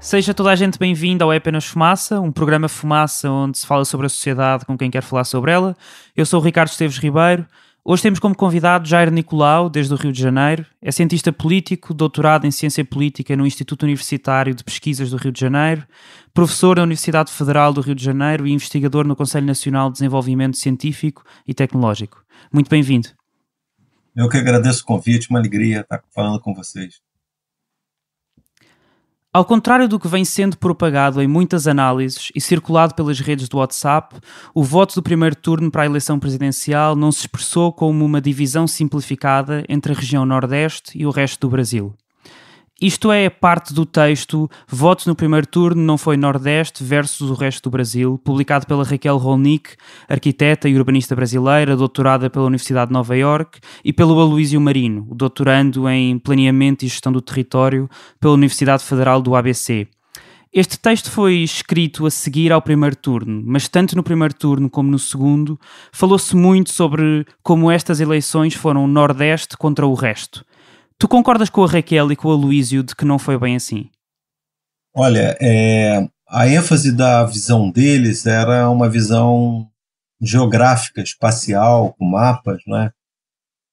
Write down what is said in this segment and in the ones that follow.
Seja toda a gente bem-vinda ao É Apenas Fumaça, um programa Fumaça onde se fala sobre a sociedade com quem quer falar sobre ela. Eu sou o Ricardo Esteves Ribeiro. Hoje temos como convidado Jair Nicolau, desde o Rio de Janeiro. É cientista político, doutorado em Ciência Política no Instituto Universitário de Pesquisas do Rio de Janeiro, professor da Universidade Federal do Rio de Janeiro e investigador no Conselho Nacional de Desenvolvimento Científico e Tecnológico. Muito bem-vindo. Eu que agradeço o convite, uma alegria estar falando com vocês. Ao contrário do que vem sendo propagado em muitas análises e circulado pelas redes do WhatsApp, o voto do primeiro turno para a eleição presidencial não se expressou como uma divisão simplificada entre a região Nordeste e o resto do Brasil. Isto é parte do texto Voto no primeiro turno não foi Nordeste versus o resto do Brasil, publicado pela Raquel Rolnick, arquiteta e urbanista brasileira, doutorada pela Universidade de Nova Iorque, e pelo Aloísio Marino, doutorando em Planeamento e Gestão do Território pela Universidade Federal do ABC. Este texto foi escrito a seguir ao primeiro turno, mas tanto no primeiro turno como no segundo, falou-se muito sobre como estas eleições foram Nordeste contra o resto. Tu concordas com a Raquel e com o Aloísio de que não foi bem assim? Olha, a ênfase da visão deles era uma visão geográfica, espacial, com mapas, né?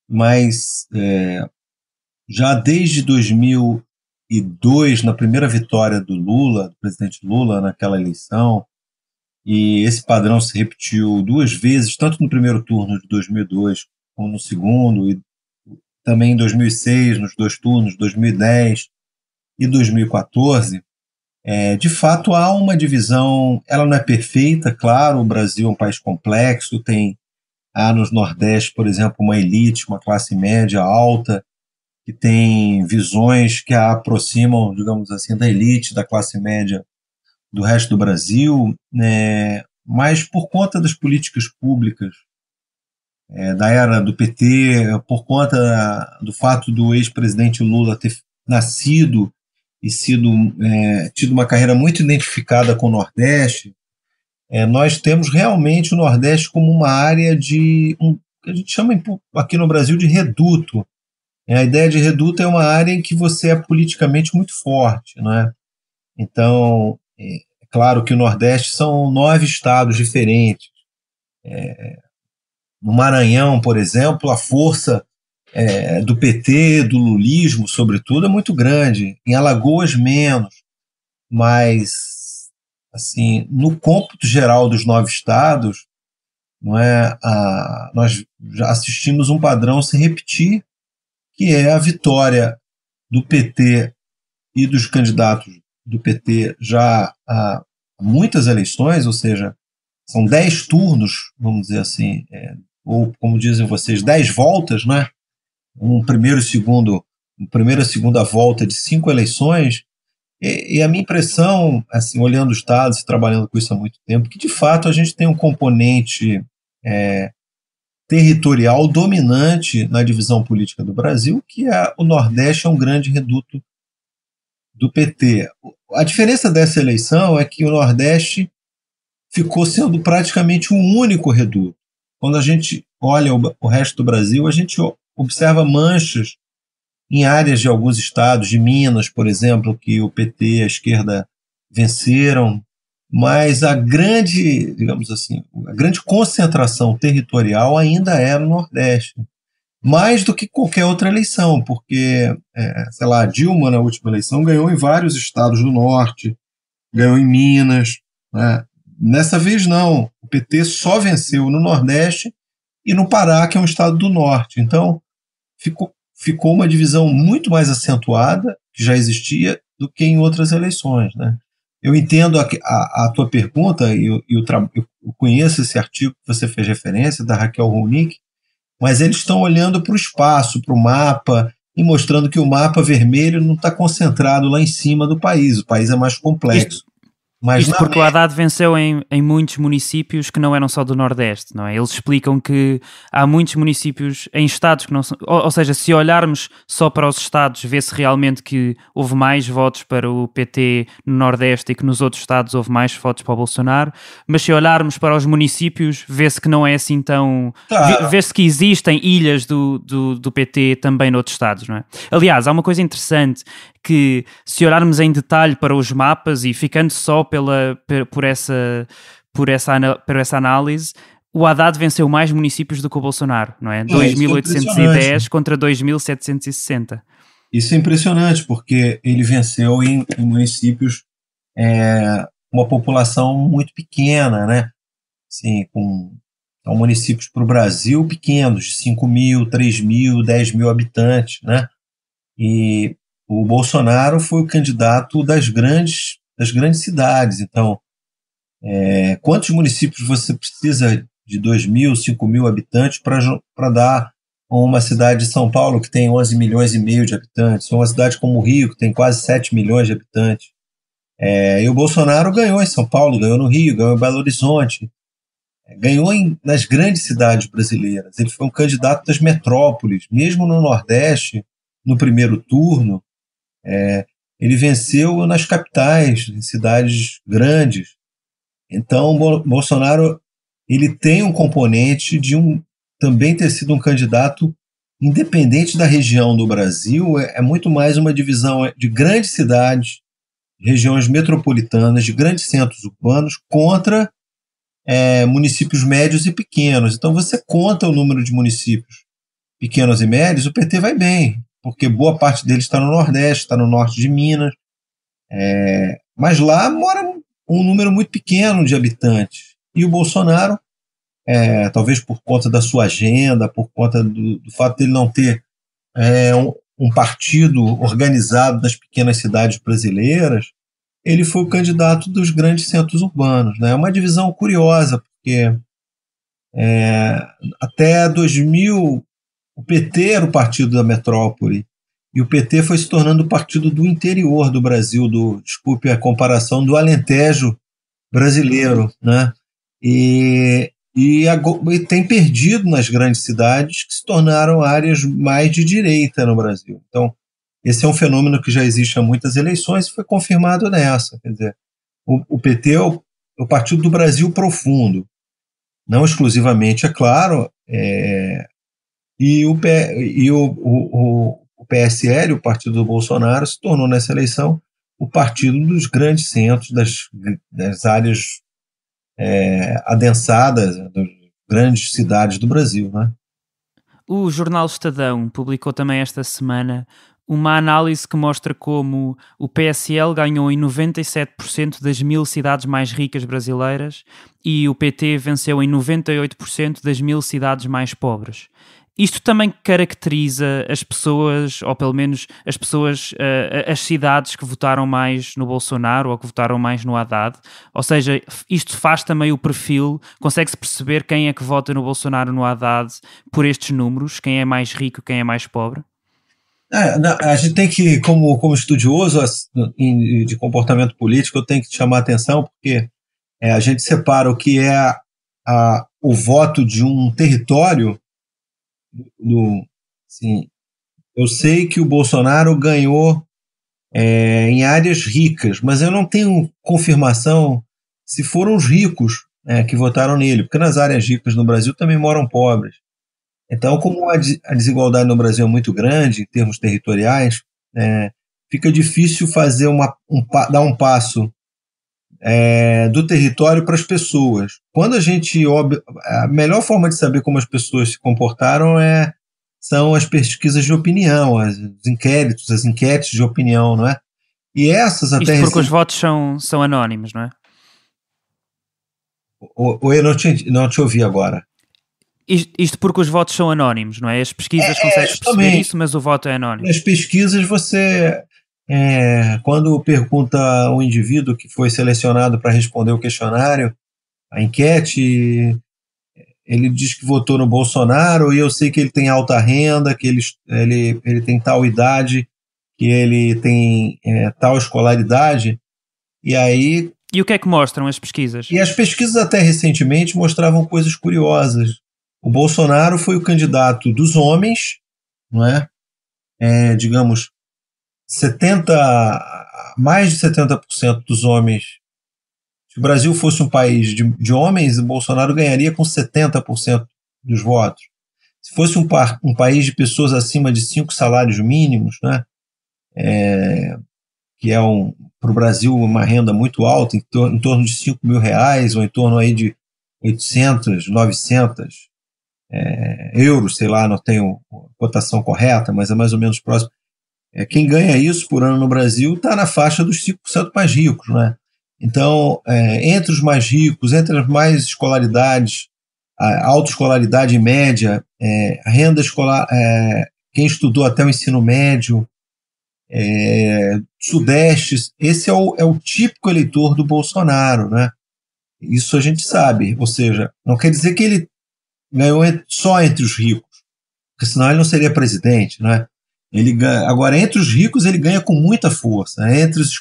Mas já desde 2002, na primeira vitória do Lula, do presidente Lula naquela eleição, e esse padrão se repetiu duas vezes, tanto no primeiro turno de 2002 como no segundo, e também em 2006, nos dois turnos, 2010 e 2014, de fato há uma divisão, ela não é perfeita, claro, o Brasil é um país complexo, há no Nordeste, por exemplo, uma elite, uma classe média alta, que tem visões que a aproximam, digamos assim, da elite, da classe média do resto do Brasil, né? Mas por conta das políticas públicas da era do PT, por conta do fato do ex-presidente Lula ter nascido e tido uma carreira muito identificada com o Nordeste, nós temos realmente o Nordeste como uma área que a gente chama aqui no Brasil de reduto. A ideia de reduto é uma área em que você é politicamente muito forte, né? Então, é claro que o Nordeste são 9 estados diferentes. No Maranhão, por exemplo, a força do PT, do lulismo, sobretudo, é muito grande. Em Alagoas, menos. Mas, assim, no cômputo geral dos 9 estados, nós já assistimos um padrão se repetir, que é a vitória do PT e dos candidatos do PT já há muitas eleições, ou seja, são 10 turnos, vamos dizer assim, ou como dizem vocês, 10 voltas, né? Uma primeira e segunda volta de 5 eleições, e a minha impressão, assim, olhando os dados e trabalhando com isso há muito tempo, que de fato a gente tem um componente territorial dominante na divisão política do Brasil, que o Nordeste é um grande reduto do PT. A diferença dessa eleição é que o Nordeste ficou sendo praticamente um único reduto. Quando a gente olha o resto do Brasil, a gente observa manchas em áreas de alguns estados, de Minas, por exemplo, que o PT e a esquerda venceram, mas a grande, digamos assim, a grande concentração territorial ainda é no Nordeste, mais do que qualquer outra eleição, porque, sei lá, Dilma, na última eleição, ganhou em vários estados do Norte, ganhou em Minas, né? Nessa vez não, o PT só venceu no Nordeste e no Pará, que é um estado do Norte. Então, ficou uma divisão muito mais acentuada, que já existia, do que em outras eleições, né? Eu entendo a tua pergunta, e eu conheço esse artigo que você fez referência, da Raquel Rolnick, mas eles estão olhando para o espaço, para o mapa, e mostrando que o mapa vermelho não está concentrado lá em cima do país, o país é mais complexo. Mas Isto porque o Haddad venceu em muitos municípios que não eram só do Nordeste, não é? Eles explicam que há muitos municípios em estados que não são... Ou seja, se olharmos só para os estados, vê-se realmente que houve mais votos para o PT no Nordeste e que nos outros estados houve mais votos para o Bolsonaro, mas se olharmos para os municípios, vê-se que não é assim tão... claro. Vê-se que existem ilhas do PT também noutros estados, não é? Aliás, há uma coisa interessante que, se olharmos em detalhe para os mapas e ficando só por essa análise, o Haddad venceu mais municípios do que o Bolsonaro, não é? 2.810 contra 2.760. Isso é impressionante, porque ele venceu em municípios uma população muito pequena, né? Assim, são municípios para o Brasil pequenos, de 5.000, 3.000, 10.000 habitantes, né? E o Bolsonaro foi o candidato das grandes cidades. Então, quantos municípios você precisa de 2.000, 5.000 habitantes para dar uma cidade de São Paulo que tem 11 milhões e meio de habitantes, ou uma cidade como o Rio, que tem quase 7 milhões de habitantes? E o Bolsonaro ganhou em São Paulo, ganhou no Rio, ganhou em Belo Horizonte, ganhou nas grandes cidades brasileiras. Ele foi um candidato das metrópoles, mesmo no Nordeste, no primeiro turno. Ele venceu nas capitais, em cidades grandes. Então, o Bolsonaro ele tem um componente de também ter sido um candidato independente da região do Brasil. É muito mais uma divisão de grandes cidades, regiões metropolitanas, de grandes centros urbanos contra municípios médios e pequenos. Então, você conta o número de municípios pequenos e médios, o PT vai bem, porque boa parte deles está no Nordeste, está no norte de Minas, mas lá mora um número muito pequeno de habitantes. E o Bolsonaro, talvez por conta da sua agenda, por conta do fato de ele não ter um partido organizado das pequenas cidades brasileiras, ele foi o candidato dos grandes centros urbanos, né? É uma divisão curiosa, porque até 2000 o PT era o partido da metrópole, e o PT foi se tornando o partido do interior do Brasil, desculpe a comparação, do Alentejo brasileiro, né? E tem perdido nas grandes cidades que se tornaram áreas mais de direita no Brasil. Então, esse é um fenômeno que já existe há muitas eleições e foi confirmado nessa. Quer dizer, o PT é o partido do Brasil profundo, não exclusivamente, é claro, e o PSL, o partido do Bolsonaro, se tornou nessa eleição o partido dos grandes centros, das áreas adensadas, das grandes cidades do Brasil, né? O jornal Estadão publicou também esta semana uma análise que mostra como o PSL ganhou em 97% das 1.000 cidades mais ricas brasileiras e o PT venceu em 98% das 1.000 cidades mais pobres. Isto também caracteriza as pessoas, ou pelo menos as cidades que votaram mais no Bolsonaro ou que votaram mais no Haddad. Ou seja, isto faz também o perfil, consegue-se perceber quem é que vota no Bolsonaro ou no Haddad por estes números, quem é mais rico, quem é mais pobre? A gente tem que, como estudioso de comportamento político, eu tenho que te chamar a atenção, porque a gente separa o que é o voto de um território. Assim, eu sei que o Bolsonaro ganhou em áreas ricas, mas eu não tenho confirmação se foram os ricos que votaram nele, porque nas áreas ricas no Brasil também moram pobres. Então, como a desigualdade no Brasil é muito grande em termos territoriais, fica difícil dar um passo do território para as pessoas. Quando a melhor forma de saber como as pessoas se comportaram são as pesquisas de opinião, as enquetes de opinião, não é? E essas até... Isto porque os votos são anónimos, não é? Eu não te ouvi agora. Isto porque os votos são anónimos, não é? As pesquisas conseguem perceber isso, mas o voto é anónimo. Nas pesquisas você... quando pergunta ao indivíduo que foi selecionado para responder o questionário, a enquete, ele diz que votou no Bolsonaro, e eu sei que ele tem alta renda, que ele tem tal idade, que ele tem tal escolaridade, e aí E o que é que mostram as pesquisas? E as pesquisas até recentemente mostravam coisas curiosas. O Bolsonaro foi o candidato dos homens, não é? Digamos, mais de 70% dos homens. Se o Brasil fosse um país de homens, o Bolsonaro ganharia com 70% dos votos. Se fosse um país de pessoas acima de 5 salários mínimos, né, que é para o Brasil uma renda muito alta, em torno de R$ 5.000, ou em torno aí de 800, 900 euros, sei lá, não tenho a cotação correta, mas é mais ou menos próximo. Quem ganha isso por ano no Brasil está na faixa dos 5% mais ricos, né? Então, entre os mais ricos, entre as mais escolaridades, a autoescolaridade média, a renda escolar, quem estudou até o ensino médio, Sudeste, esse é o típico eleitor do Bolsonaro, né? Isso a gente sabe, ou seja, não quer dizer que ele ganhou só entre os ricos, porque senão ele não seria presidente, né? Agora, entre os ricos, ele ganha com muita força. Entre os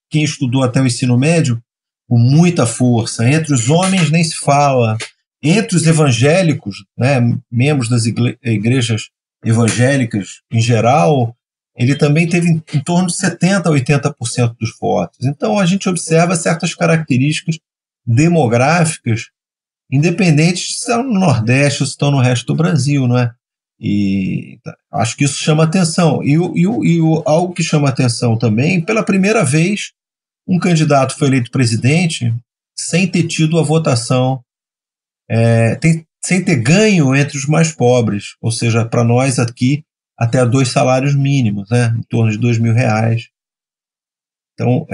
quem estudou até o ensino médio, com muita força. Entre os homens, nem se fala. Entre os evangélicos, né, membros das igrejas evangélicas em geral, ele também teve em torno de 70% a 80% dos votos. Então, a gente observa certas características demográficas, independentes se estão no Nordeste ou se estão no resto do Brasil, não é? E acho que isso chama atenção. Algo que chama atenção também, pela primeira vez, um candidato foi eleito presidente sem ter tido a votação, sem ter ganho entre os mais pobres, ou seja, para nós aqui, até 2 salários mínimos, né, em torno de R$ 2.000. Então,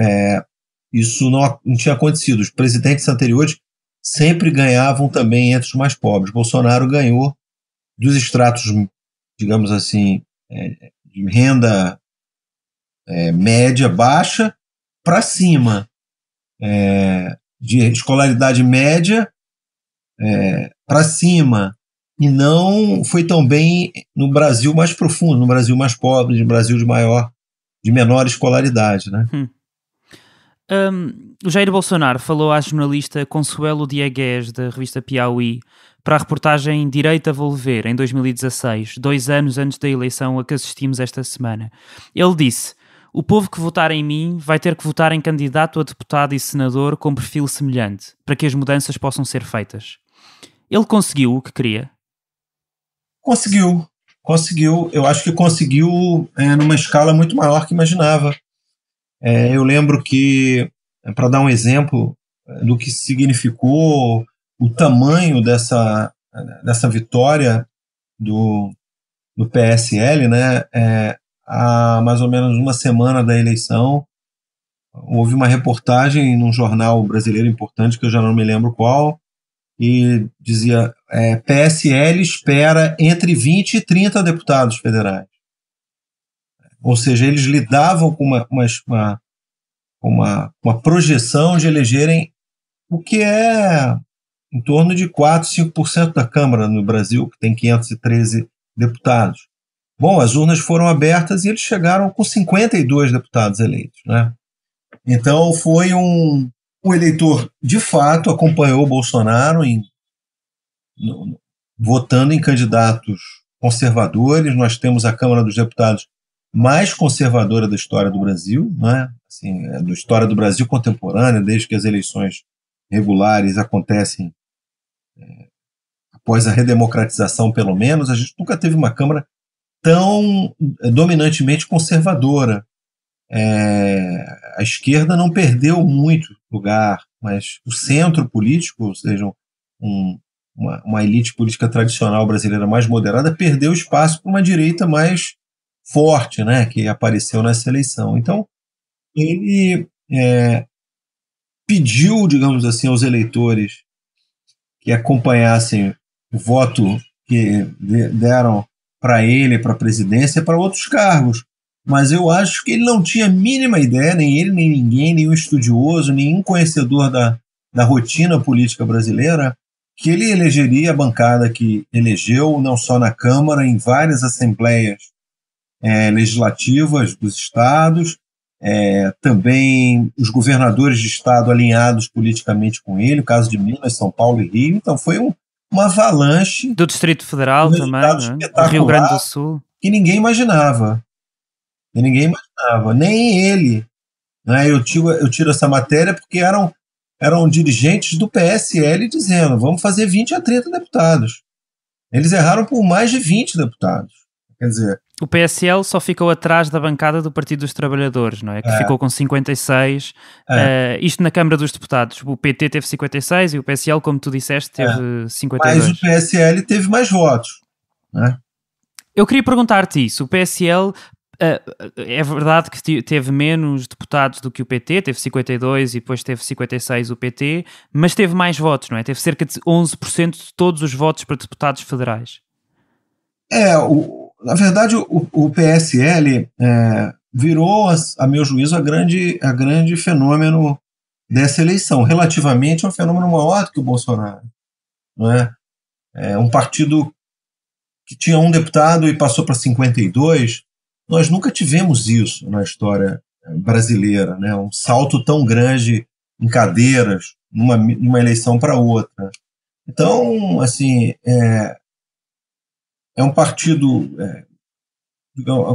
isso não tinha acontecido. Os presidentes anteriores sempre ganhavam também entre os mais pobres. Bolsonaro ganhou dos estratos, digamos assim, de renda média, baixa, para cima, de escolaridade média para cima, e não foi tão bem no Brasil mais profundo, no Brasil mais pobre, no Brasil de menor escolaridade, né? O Jair Bolsonaro falou à jornalista Consuelo Diegues, da revista Piauí, para a reportagem Direito a Volver, em 2016, 2 anos antes da eleição a que assistimos esta semana. Ele disse: "O povo que votar em mim vai ter que votar em candidato a deputado e senador com perfil semelhante, para que as mudanças possam ser feitas." Ele conseguiu o que queria? Conseguiu. Eu acho que conseguiu numa escala muito maior que imaginava. Eu lembro que, para dar um exemplo do que significou o tamanho dessa vitória do PSL, né? Há mais ou menos uma semana da eleição, houve uma reportagem num jornal brasileiro importante, que eu já não me lembro qual, e dizia: PSL espera entre 20 e 30 deputados federais. Ou seja, eles lidavam com uma projeção de elegerem o que é em torno de 4, 5% da Câmara no Brasil, que tem 513 deputados. Bom, as urnas foram abertas e eles chegaram com 52 deputados eleitos, né? Então foi o eleitor, de fato, acompanhou o Bolsonaro votando em candidatos conservadores. Nós temos a Câmara dos Deputados mais conservadora da história do Brasil, né? Assim, da história do Brasil contemporânea, desde que as eleições regulares acontecem após a redemocratização, pelo menos. A gente nunca teve uma Câmara tão dominantemente conservadora. A esquerda não perdeu muito lugar, mas o centro político, ou seja, uma elite política tradicional brasileira mais moderada, perdeu espaço para uma direita mais forte, né, que apareceu nessa eleição. Então, ele pediu, digamos assim, aos eleitores que acompanhassem o voto que deram para ele, para a presidência, para outros cargos. Mas eu acho que ele não tinha a mínima ideia, nem ele, nem ninguém, nenhum estudioso, nenhum conhecedor da rotina política brasileira, que ele elegeria a bancada que elegeu, não só na Câmara, em várias assembleias legislativas dos estados, também os governadores de estado alinhados politicamente com ele, o caso de Minas, São Paulo e Rio. Então foi uma avalanche do Distrito Federal também, né? Do Rio Grande do Sul, que ninguém imaginava. Nem ele, né? Eu tiro essa matéria porque eram dirigentes do PSL dizendo: vamos fazer 20 a 30 deputados. Eles erraram por mais de 20 deputados. Quer dizer, o PSL só ficou atrás da bancada do Partido dos Trabalhadores, não é? Que ficou com 56, isto na Câmara dos Deputados. O PT teve 56 e o PSL, como tu disseste, teve 52. Mas o PSL teve mais votos, né? Eu queria perguntar-te isso. O PSL, é verdade que teve menos deputados do que o PT, teve 52 e depois teve 56 o PT, mas teve mais votos, não é? Teve cerca de 11% de todos os votos para deputados federais. Na verdade, o PSL virou, a meu juízo, a grande fenômeno dessa eleição, relativamente a um fenômeno maior do que o Bolsonaro. Não é? Um partido que tinha um deputado e passou para 52, nós nunca tivemos isso na história brasileira, né? Um salto tão grande em cadeiras, numa eleição para outra. Então, assim, é um partido,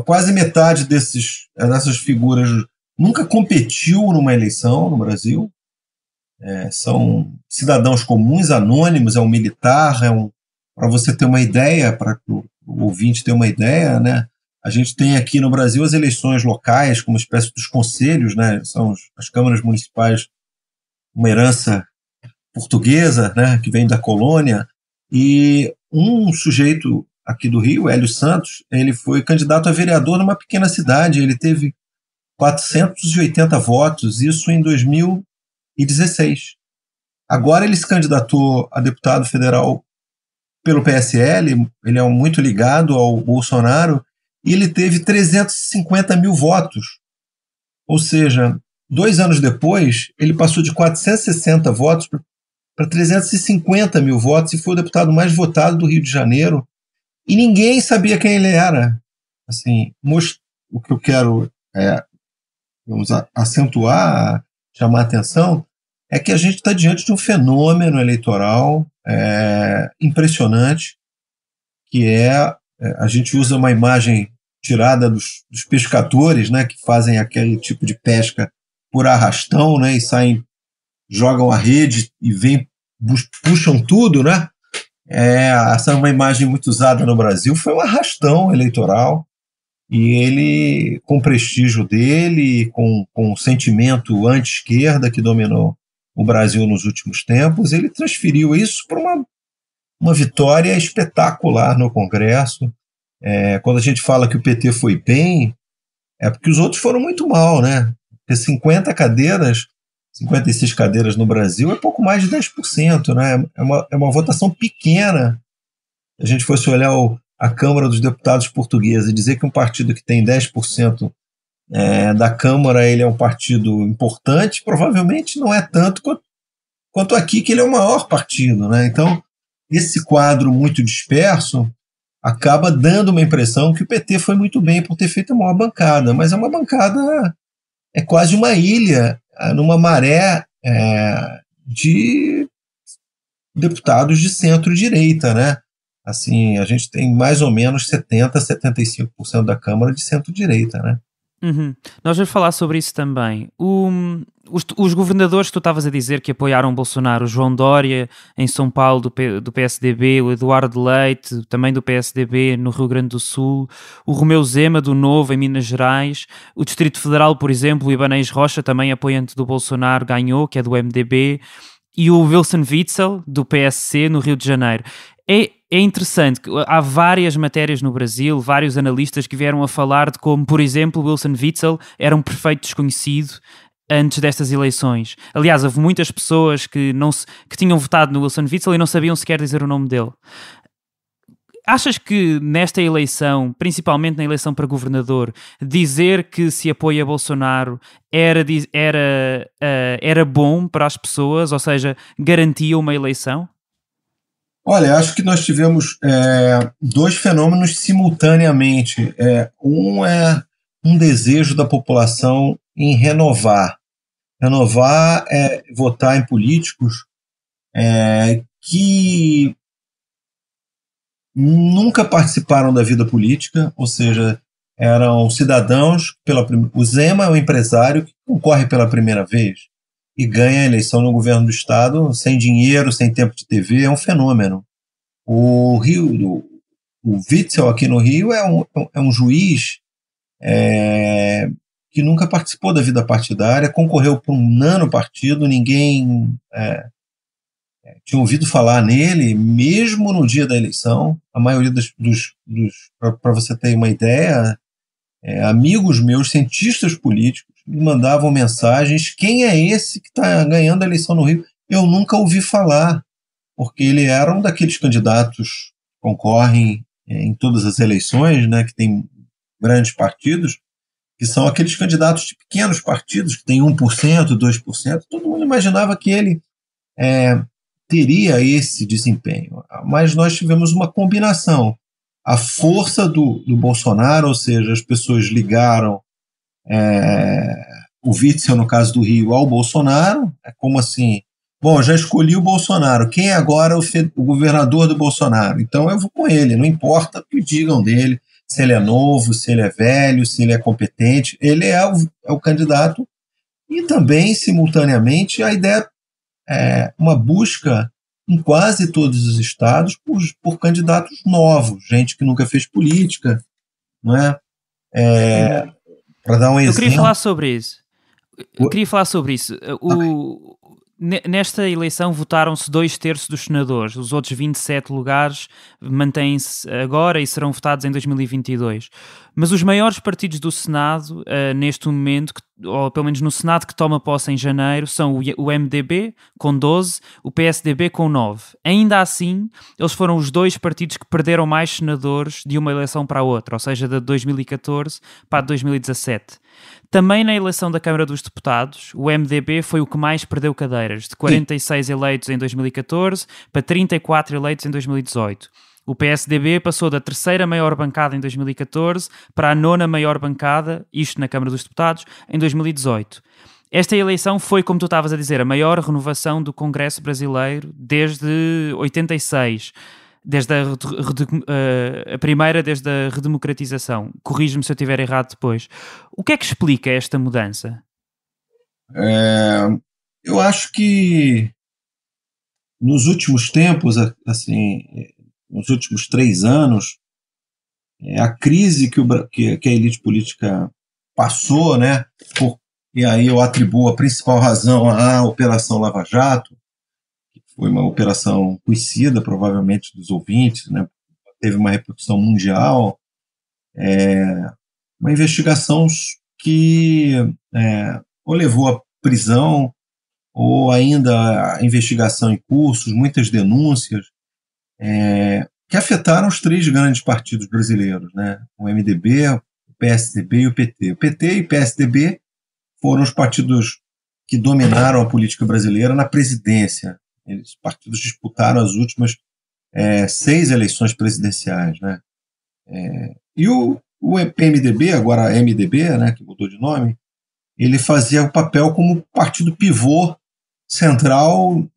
quase metade dessas figuras nunca competiu numa eleição no Brasil. São cidadãos comuns, anônimos, é um militar, para você ter uma ideia, para o ouvinte ter uma ideia, né? A gente tem aqui no Brasil as eleições locais como espécie dos conselhos, né? São as câmaras municipais, uma herança portuguesa, né? Que vem da colônia, e um sujeito aqui do Rio, Hélio Santos, ele foi candidato a vereador numa pequena cidade, ele teve 480 votos, isso em 2016. Agora ele se candidatou a deputado federal pelo PSL, ele é muito ligado ao Bolsonaro, e ele teve 350 mil votos. Ou seja, 2 anos depois, ele passou de 460 votos para 350 mil votos e foi o deputado mais votado do Rio de Janeiro. E ninguém sabia quem ele era. Assim, o que eu quero vamos acentuar, chamar a atenção, é que a gente está diante de um fenômeno eleitoral impressionante, que a gente usa uma imagem tirada dos pescadores, né, que fazem aquele tipo de pesca por arrastão, né, e saem, jogam a rede e puxam tudo, né? Essa é uma imagem muito usada no Brasil, foi um arrastão eleitoral, e ele, com o prestígio dele, com o sentimento anti-esquerda que dominou o Brasil nos últimos tempos, ele transferiu isso para uma vitória espetacular no Congresso. Quando a gente fala que o PT foi bem, é porque os outros foram muito mal, né? Porque 56 cadeiras no Brasil é pouco mais de 10%, né? É uma votação pequena. Se a gente fosse olhar a Câmara dos Deputados portuguesa e dizer que um partido que tem 10% da Câmara ele é um partido importante, provavelmente não é tanto quanto aqui, que ele é o maior partido, né? Então, esse quadro muito disperso acaba dando uma impressão que o PT foi muito bem por ter feito a maior bancada, mas é uma bancada, é quase uma ilha numa maré de deputados de centro-direita, né? Assim, a gente tem mais ou menos 75% da Câmara de centro-direita, né? Uhum. Nós vamos falar sobre isso também. Os governadores que tu estavas a dizer que apoiaram Bolsonaro, o João Dória em São Paulo do PSDB, o Eduardo Leite também do PSDB no Rio Grande do Sul, o Romeu Zema do Novo em Minas Gerais, o Distrito Federal, por exemplo, o Ibanez Rocha, também apoiante do Bolsonaro, ganhou, que é do MDB, e o Wilson Witzel do PSC no Rio de Janeiro. É interessante que há várias matérias no Brasil, vários analistas que vieram a falar de como, por exemplo, Wilson Witzel era um perfeito desconhecido antes destas eleições. Aliás, houve muitas pessoas que tinham votado no Wilson Witzel e não sabiam sequer dizer o nome dele. Achas que nesta eleição, principalmente na eleição para governador, dizer que se apoia Bolsonaro era bom para as pessoas, ou seja, garantia uma eleição? Olha, acho que nós tivemos 2 fenômenos simultaneamente. Um é um desejo da população em renovar. Renovar é votar em políticos que nunca participaram da vida política, ou seja, eram cidadãos. O Zema é um empresário que concorre pela primeira vez e ganha a eleição no governo do estado sem dinheiro, sem tempo de TV, é um fenômeno. O Witzel aqui no Rio é um juiz que nunca participou da vida partidária, concorreu por um nanopartido, ninguém tinha ouvido falar nele, mesmo no dia da eleição. A maioria para você ter uma ideia, amigos meus, cientistas políticos, me mandavam mensagens: quem é esse que está ganhando a eleição no Rio? Eu nunca ouvi falar, porque ele era um daqueles candidatos que concorrem em todas as eleições, né, que tem grandes partidos, que são aqueles candidatos de pequenos partidos, que tem 1%, 2%. Todo mundo imaginava que ele teria esse desempenho. Mas nós tivemos uma combinação. A força do Bolsonaro, ou seja, as pessoas ligaram o Witzel, no caso do Rio, ao Bolsonaro. É como assim: bom, já escolhi o Bolsonaro, quem é agora o governador do Bolsonaro? Então eu vou com ele, não importa o que digam dele, se ele é novo, se ele é velho, se ele é competente, ele é o candidato. E também, simultaneamente, a ideia uma busca em quase todos os estados por candidatos novos, gente que nunca fez política, não é? Para dar um exemplo. Eu queria falar sobre isso. Nesta eleição votaram-se 2/3 dos senadores. Os outros 27 lugares mantêm-se agora e serão votados em 2022. Mas os maiores partidos do Senado, neste momento, ou pelo menos no Senado que toma posse em janeiro, são o MDB com 12, o PSDB com 9. Ainda assim, eles foram os dois partidos que perderam mais senadores de uma eleição para a outra, ou seja, de 2014 para 2017. Também na eleição da Câmara dos Deputados, o MDB foi o que mais perdeu cadeiras, de 46 eleitos em 2014 para 34 eleitos em 2018. O PSDB passou da terceira maior bancada em 2014 para a nona maior bancada, isto na Câmara dos Deputados, em 2018. Esta eleição foi, como tu estavas a dizer, a maior renovação do Congresso brasileiro desde 86. Desde a primeira, desde a redemocratização. Corrige-me se eu estiver errado depois. O que é que explica esta mudança? Eu acho que nos últimos tempos, assim, nos últimos 3 anos, a crise que a elite política passou, né? E aí eu atribuo a principal razão à Operação Lava Jato. Foi uma operação conhecida, provavelmente, dos ouvintes, né? Teve uma repercussão mundial. Uma investigação que ou levou à prisão, ou ainda a investigação em curso, muitas denúncias, que afetaram os 3 grandes partidos brasileiros, né? O MDB, o PSDB e o PT. O PT e o PSDB foram os partidos que dominaram a política brasileira na presidência. Os partidos disputaram as últimas 6 eleições presidenciais, né? E o PMDB, agora MDB, né, que mudou de nome, ele fazia o papel como partido pivô central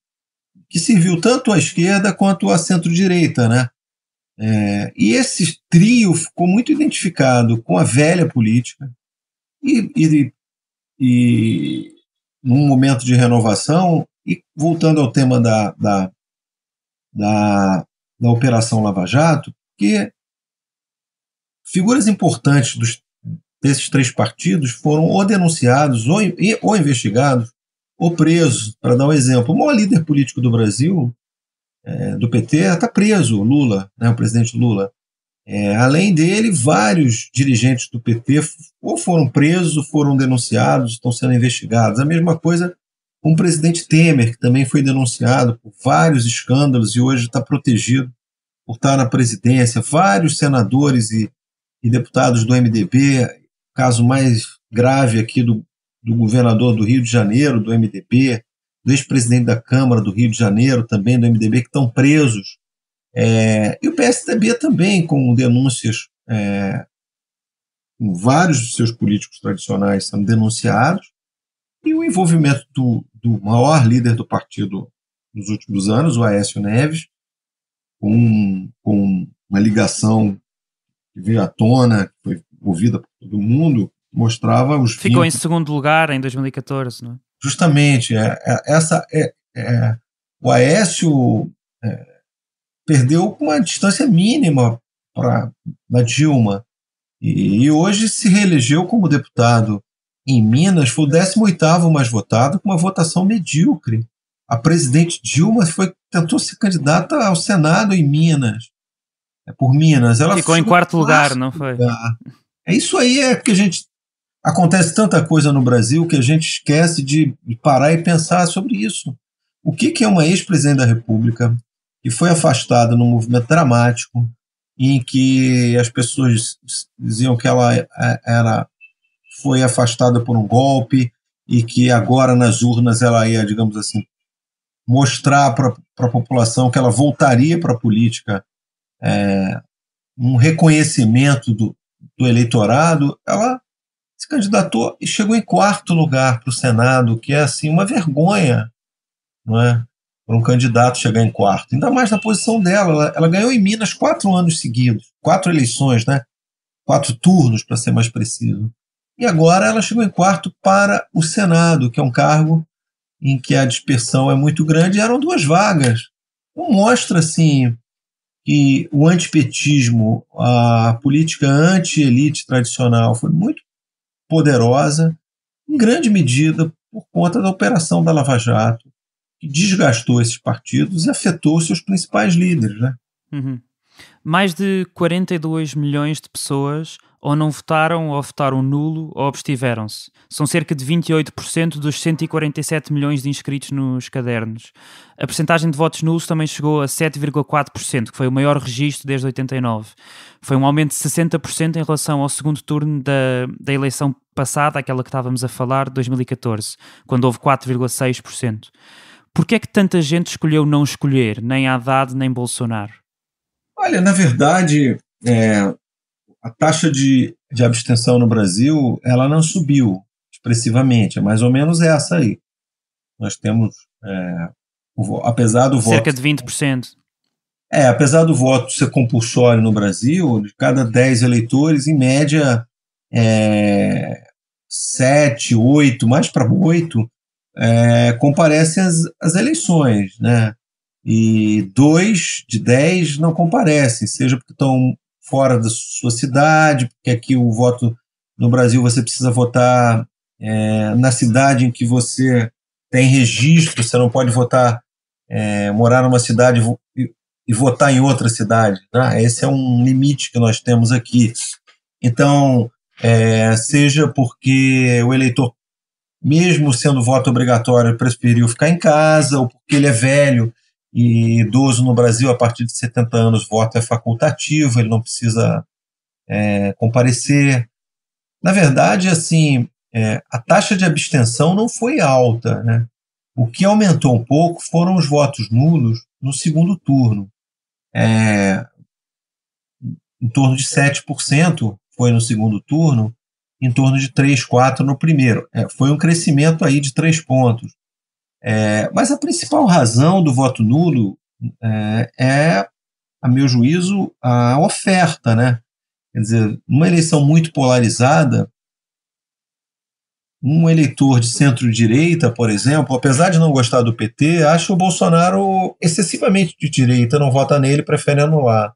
que serviu tanto à esquerda quanto à centro-direita, né? E esse trio ficou muito identificado com a velha política e num momento de renovação. E voltando ao tema da Operação Lava Jato, que figuras importantes desses 3 partidos foram ou denunciados, ou investigados, ou presos. Para dar um exemplo, o maior líder político do Brasil, do PT, está preso, Lula, né, o presidente Lula. Além dele, vários dirigentes do PT ou foram presos, ou foram denunciados, estão sendo investigados. A mesma coisa com o presidente Temer, que também foi denunciado por vários escândalos e hoje está protegido por estar na presidência. Vários senadores e deputados do MDB, caso mais grave aqui do governador do Rio de Janeiro, do MDB, do ex-presidente da Câmara do Rio de Janeiro, também do MDB, que estão presos. E o PSDB também, com denúncias com vários dos seus políticos tradicionais sendo denunciados, e o envolvimento do maior líder do partido nos últimos anos, o Aécio Neves, com uma ligação que veio à tona, que foi ouvida por todo mundo, mostrava os Ficou em segundo lugar em 2014, não é? Justamente, o Aécio perdeu com uma distância mínima para a Dilma, e hoje se reelegeu como deputado em Minas, foi o 18º mais votado, com uma votação medíocre. A presidente Dilma tentou ser candidata ao Senado em Minas, por Minas. Ela ficou em quarto lugar, não foi? Isso aí porque acontece tanta coisa no Brasil que a gente esquece de parar e pensar sobre isso. O que é uma ex-presidente da República que foi afastada num movimento dramático em que as pessoas diziam que ela foi afastada por um golpe e que agora nas urnas ela ia, digamos assim, mostrar para a população que ela voltaria para a política, um reconhecimento do eleitorado. Ela se candidatou e chegou em quarto lugar para o Senado, que é assim uma vergonha, não é? Para um candidato chegar em quarto, ainda mais na posição dela. Ela ganhou em Minas 4 anos seguidos, 4 eleições, né? 4 turnos, para ser mais preciso. E agora ela chegou em quarto para o Senado, que é um cargo em que a dispersão é muito grande, e eram 2 vagas. Então mostra assim que o antipetismo, a política anti-elite tradicional foi muito poderosa, em grande medida por conta da operação da Lava Jato, que desgastou esses partidos e afetou seus principais líderes, né? Uhum. Mais de 42 milhões de pessoas ou não votaram, ou votaram nulo, ou abstiveram-se. São cerca de 28% dos 147 milhões de inscritos nos cadernos. A percentagem de votos nulos também chegou a 7,4%, que foi o maior registro desde 89. Foi um aumento de 60% em relação ao segundo turno da eleição passada, aquela que estávamos a falar, de 2014, quando houve 4,6%. Porquê é que tanta gente escolheu não escolher, nem Haddad nem Bolsonaro? Olha, na verdade, a taxa de abstenção no Brasil, ela não subiu expressivamente, é mais ou menos essa aí. Nós temos, apesar do cerca voto... de 20%. Apesar do voto ser compulsório no Brasil, de cada 10 eleitores, em média, 7, 8, mais para 8, comparecem às eleições, né? E 2 de 10 não comparecem, seja porque estão fora da sua cidade, porque aqui o voto no Brasil você precisa votar na cidade em que você tem registro, você não pode votar, morar numa cidade e votar em outra cidade, né? Esse é um limite que nós temos aqui. Então, seja porque o eleitor, mesmo sendo voto obrigatório, preferiu ficar em casa, ou porque ele é velho e idoso no Brasil, a partir de 70 anos, o voto é facultativo, ele não precisa comparecer. Na verdade, assim, a taxa de abstenção não foi alta, né? O que aumentou um pouco foram os votos nulos no segundo turno. Em torno de 7% foi no segundo turno, em torno de 3, 4 no primeiro. Foi um crescimento aí de 3 pontos. Mas a principal razão do voto nulo a meu juízo, a oferta, né? Quer dizer, numa eleição muito polarizada, um eleitor de centro-direita, por exemplo, apesar de não gostar do PT, acha o Bolsonaro excessivamente de direita, não vota nele, prefere anular.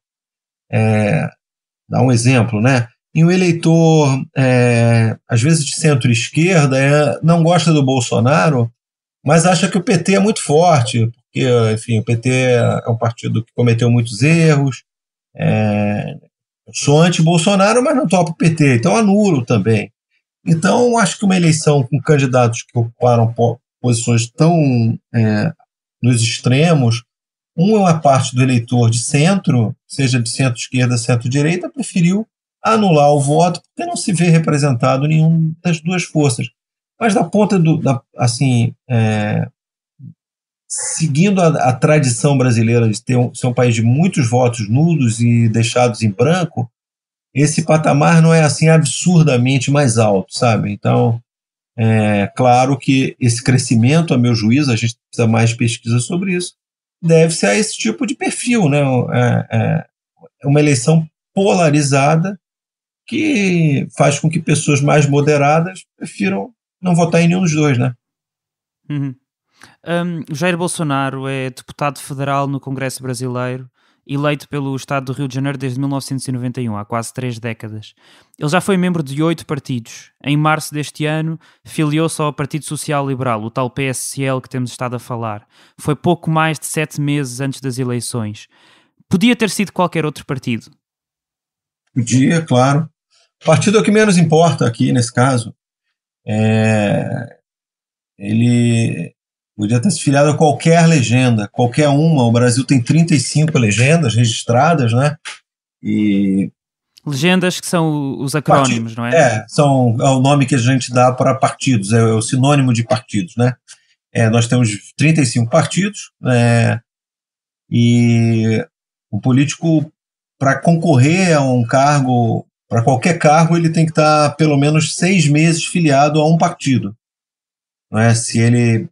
Dá um exemplo, né? E um eleitor, às vezes de centro-esquerda, não gosta do Bolsonaro, mas acha que o PT é muito forte, porque, enfim, o PT é um partido que cometeu muitos erros, sou anti-Bolsonaro, mas não topo o PT, então anulo também. Então, acho que uma eleição com candidatos que ocuparam posições tão nos extremos, uma parte do eleitor de centro, seja de centro-esquerda, centro-direita, preferiu anular o voto porque não se vê representado nenhuma das duas forças. Mas da ponta seguindo a tradição brasileira de ser um país de muitos votos nulos e deixados em branco, esse patamar não é assim absurdamente mais alto, sabe? Então, é claro que esse crescimento, a meu juízo, a gente precisa mais pesquisa sobre isso, deve-se a esse tipo de perfil, né? É uma eleição polarizada que faz com que pessoas mais moderadas prefiram não votar em nenhum dos dois, né? Uhum. Jair Bolsonaro é deputado federal no Congresso Brasileiro, eleito pelo Estado do Rio de Janeiro desde 1991, há quase 3 décadas. Ele já foi membro de 8 partidos. Em março deste ano, filiou-se ao Partido Social Liberal, o tal PSL que temos estado a falar. Foi pouco mais de 7 meses antes das eleições. Podia ter sido qualquer outro partido. Podia, claro. O partido é o que menos importa aqui, nesse caso. Ele podia ter se filiado a qualquer legenda, qualquer uma. O Brasil tem 35 legendas registradas, né? E Legendas que são os acrónimos, não é? É o nome que a gente dá para partidos, é o sinônimo de partidos, né? Nós temos 35 partidos, e o político, para concorrer a um cargo, para qualquer cargo, ele tem que estar pelo menos 6 meses filiado a um partido. Não é? Se ele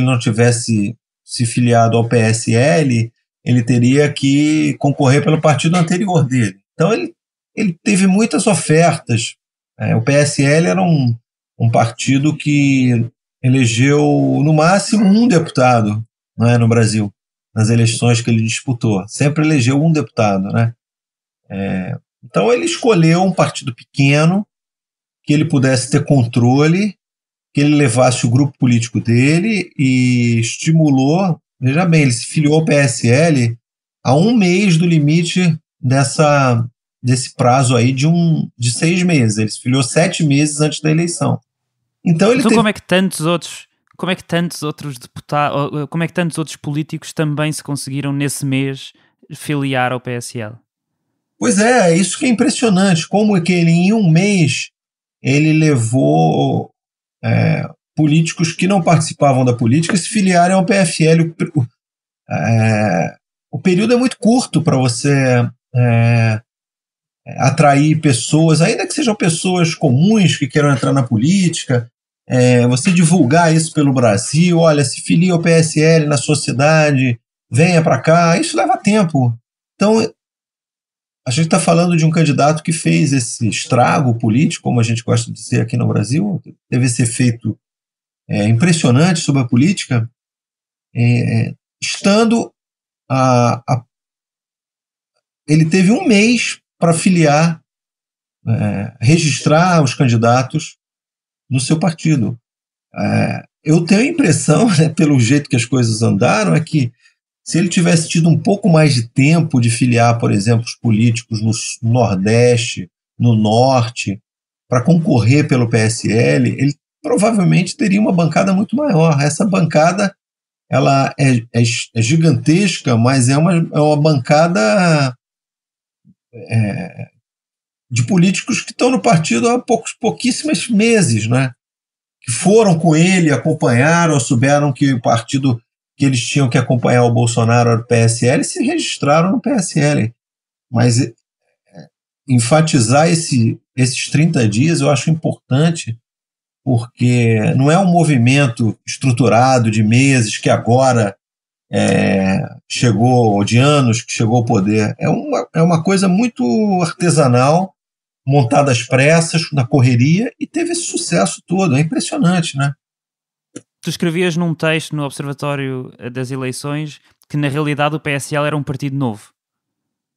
não tivesse se filiado ao PSL, ele teria que concorrer pelo partido anterior dele. Então ele teve muitas ofertas. O PSL era um partido que elegeu no máximo um deputado, não é, no Brasil, nas eleições que ele disputou. Sempre elegeu um deputado, né? Então ele escolheu um partido pequeno, que ele pudesse ter controle, que ele levasse o grupo político dele e estimulou. Veja bem, ele se filiou ao PSL a 1 mês do limite desse prazo aí de 6 meses. Ele se filiou 7 meses antes da eleição. Então como é que tantos outros deputados, como é que tantos outros políticos também se conseguiram nesse mês filiar ao PSL? Pois é isso que é impressionante, como é que ele em 1 mês ele levou políticos que não participavam da política se filiarem ao PFL. O período é muito curto para você atrair pessoas, ainda que sejam pessoas comuns que queiram entrar na política, você divulgar isso pelo Brasil, olha, se filia ao PSL na sua cidade, venha para cá, isso leva tempo. Então, a gente está falando de um candidato que fez esse estrago político, como a gente gosta de dizer aqui no Brasil, teve esse efeito impressionante sobre a política, estando ele teve 1 mês para filiar, registrar os candidatos no seu partido. Eu tenho a impressão, né, pelo jeito que as coisas andaram, é que se ele tivesse tido um pouco mais de tempo de filiar, por exemplo, os políticos no Nordeste, no Norte, para concorrer pelo PSL, ele provavelmente teria uma bancada muito maior. Essa bancada ela é gigantesca, mas é uma bancada de políticos que estão no partido há pouquíssimos meses, né? Que foram com ele, acompanharam, souberam que o partido que eles tinham que acompanhar o Bolsonaro era o PSL, se registraram no PSL. Mas enfatizar esses 30 dias eu acho importante, porque não é um movimento estruturado de meses que agora chegou, ou de anos que chegou ao poder. É uma coisa muito artesanal, montada às pressas, na correria, e teve esse sucesso todo. É impressionante, né? Tu escrevias num texto no Observatório das Eleições que na realidade o PSL era um partido novo.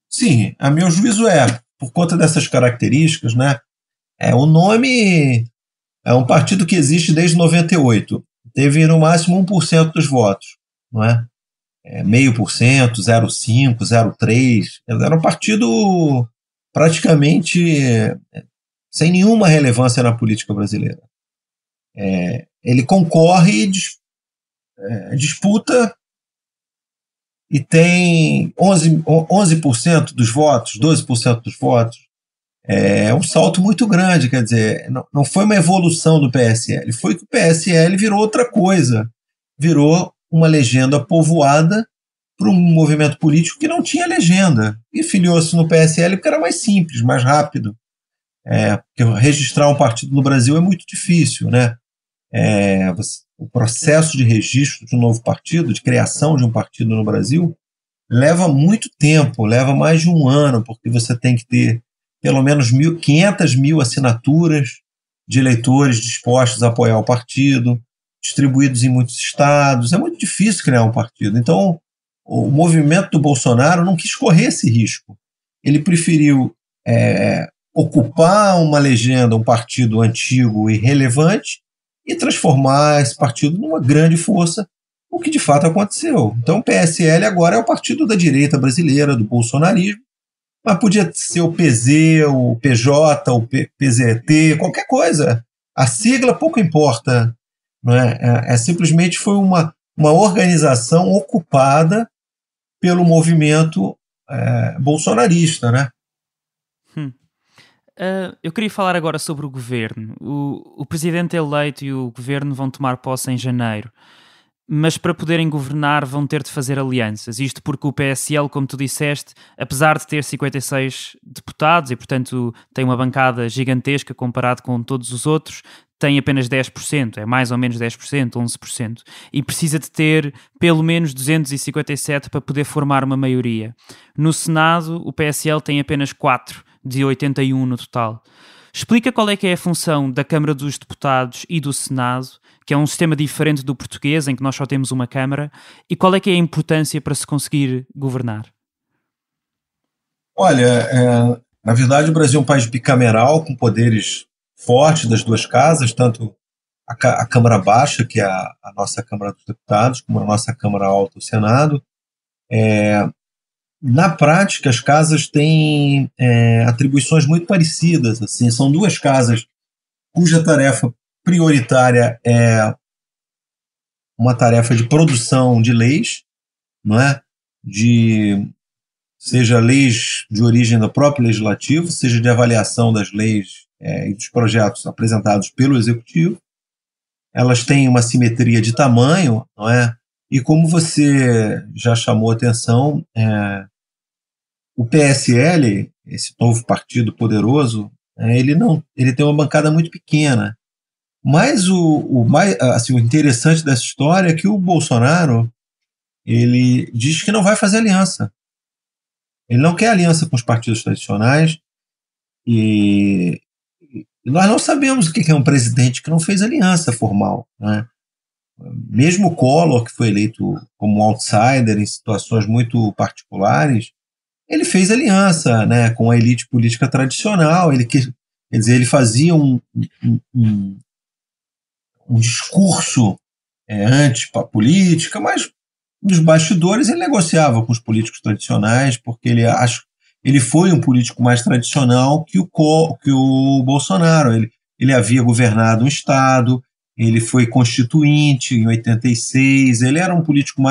Sim, a meu juízo por conta dessas características, né? O nome é um partido que existe desde 98. Teve no máximo 1% dos votos, não é? 0,5%, 0,5%, 0,3%. Era um partido praticamente sem nenhuma relevância na política brasileira. Ele concorre e disputa e tem 11% dos votos, 12% dos votos. É um salto muito grande, quer dizer, não foi uma evolução do PSL, foi que o PSL virou outra coisa, virou uma legenda povoada para um movimento político que não tinha legenda e filiou-se no PSL porque era mais simples, mais rápido. Porque registrar um partido no Brasil é muito difícil, né? O processo de registro de um novo partido, de criação de um partido no Brasil, leva muito tempo, leva mais de um ano, porque você tem que ter pelo menos 500 mil assinaturas de eleitores dispostos a apoiar o partido, distribuídos em muitos estados. É muito difícil criar um partido. Então, o movimento do Bolsonaro não quis correr esse risco. Ele preferiu ocupar uma legenda, um partido antigo e relevante, e transformar esse partido numa grande força, o que de fato aconteceu. Então o PSL agora é o partido da direita brasileira, do bolsonarismo, mas podia ser o PZ, o PJ, o PZT, qualquer coisa. A sigla pouco importa. Não é? Simplesmente foi uma organização ocupada pelo movimento bolsonarista, né? Eu queria falar agora sobre o governo. O presidente eleito e o governo vão tomar posse em janeiro, mas para poderem governar vão ter de fazer alianças. Isto porque o PSL, como tu disseste, apesar de ter 56 deputados e, portanto, tem uma bancada gigantesca comparado com todos os outros, tem apenas 10%, é mais ou menos 10%, 11%, e precisa de ter pelo menos 257 para poder formar uma maioria. No Senado, o PSL tem apenas 4 de 81 no total. Explica qual é que é a função da Câmara dos Deputados e do Senado, que é um sistema diferente do português, em que nós só temos uma Câmara, e qual é que é a importância para se conseguir governar? Olha, na verdade o Brasil é um país bicameral, com poderes fortes das duas casas, tanto a Câmara Baixa, que é a nossa Câmara dos Deputados, como a nossa Câmara Alta, o Senado. Na prática, as casas têm atribuições muito parecidas. Assim, são duas casas cuja tarefa prioritária é uma tarefa de produção de leis, não é? Seja leis de origem do próprio legislativo, seja de avaliação das leis e dos projetos apresentados pelo executivo. Elas têm uma simetria de tamanho, não é? E como você já chamou atenção, o PSL, esse novo partido poderoso, ele tem uma bancada muito pequena. Mas o interessante dessa história é que o Bolsonaro ele diz que não vai fazer aliança. Ele não quer aliança com os partidos tradicionais e nós não sabemos o que é um presidente que não fez aliança formal, né? Mesmo o Collor, que foi eleito como outsider em situações muito particulares, ele fez aliança, né, com a elite política tradicional. Ele fazia um discurso anti-política, mas nos bastidores ele negociava com os políticos tradicionais, porque ele foi um político mais tradicional que o Bolsonaro. Ele havia governado um estado, ele foi constituinte em 86, ele era um político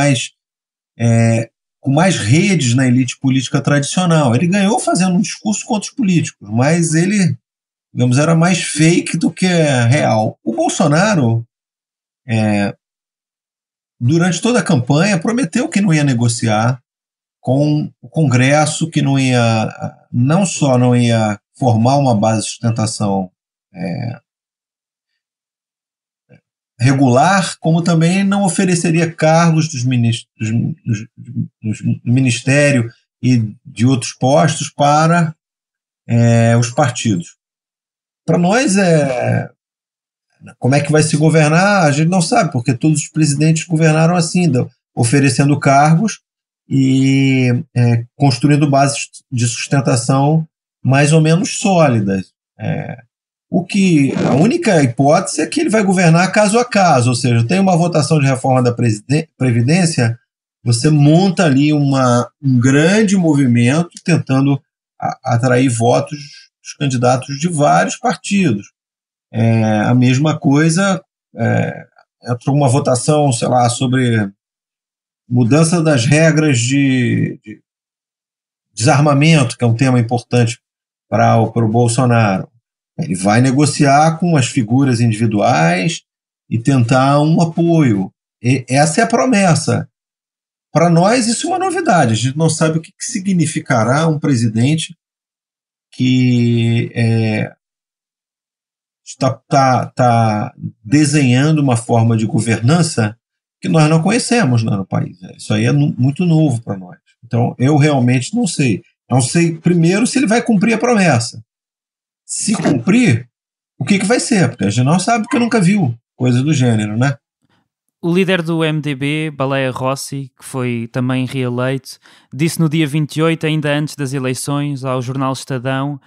com mais redes na elite política tradicional. Ele ganhou fazendo um discurso contra os políticos, mas ele, digamos, era mais fake do que real. O Bolsonaro, durante toda a campanha, prometeu que não ia negociar com o Congresso, que não só não ia formar uma base de sustentação regular, como também não ofereceria cargos do ministério e de outros postos para os partidos. Para nós, como é que vai se governar, a gente não sabe, porque todos os presidentes governaram assim, oferecendo cargos e construindo bases de sustentação mais ou menos sólidas. A única hipótese é que ele vai governar caso a caso, ou seja, tem uma votação de reforma da Previdência, você monta ali um grande movimento tentando atrair votos dos candidatos de vários partidos. A mesma coisa, entrou uma votação, sei lá, sobre mudança das regras de desarmamento, que é um tema importante para o Bolsonaro. Ele vai negociar com as figuras individuais e tentar um apoio. Essa é a promessa. para nós isso é uma novidade, a gente não sabe o que significará um presidente que está desenhando uma forma de governança que nós não conhecemos, né, no país. Isso aí é muito novo para nós. Então, eu realmente não sei. Não sei, primeiro, se ele vai cumprir a promessa. Se cumprir, o que vai ser? Porque a gente não sabe, porque nunca viu coisa do gênero, né? O líder do MDB, Baleia Rossi, que foi também reeleito, disse no dia 28, ainda antes das eleições, ao jornal Estadão: